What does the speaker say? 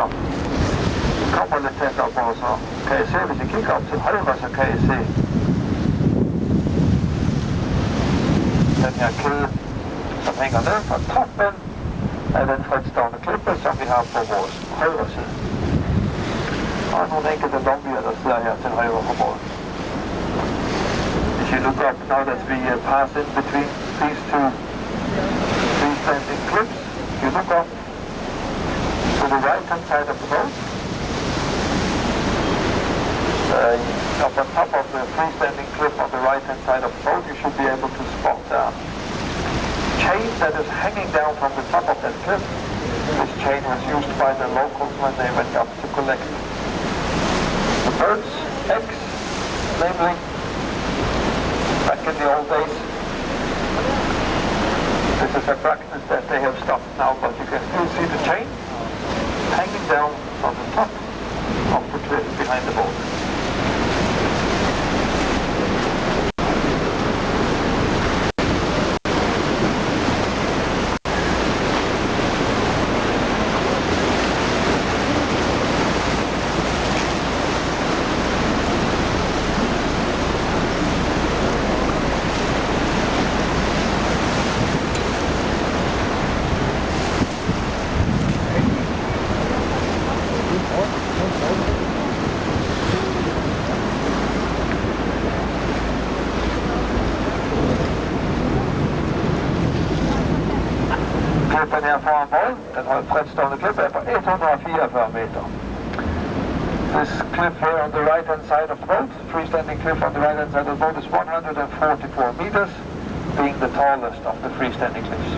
så kommer lidt tæt op, og så kan I se, hvis I kigger op til højre, så kan I se den her kæde, som hænger ned fra toppen af den fritstående klippe, som vi har på vores højre side. Og nogle enkelte lomvier, der sidder her til højre på båden. If you look up now that we pass in between these two freestanding cliffs, you look up to the right-hand side of the boat. Up on top of the freestanding cliff on the right-hand side of the boat, you should be able to spot a chain that is hanging down from the top of that cliff. This chain was used by the locals when they went up to collect the birds' eggs, namely, back in the old days. This is a practice that they have stopped now, but you can still see the chain hanging down from the top of the cliff behind the boat. Klippen her foran mål, den har en fritstående klippe på 144 meter. This cliff here on the right hand side of the boat, freestanding cliff on the right hand side of the boat, is 144 meters, being the tallest of the freestanding cliffs.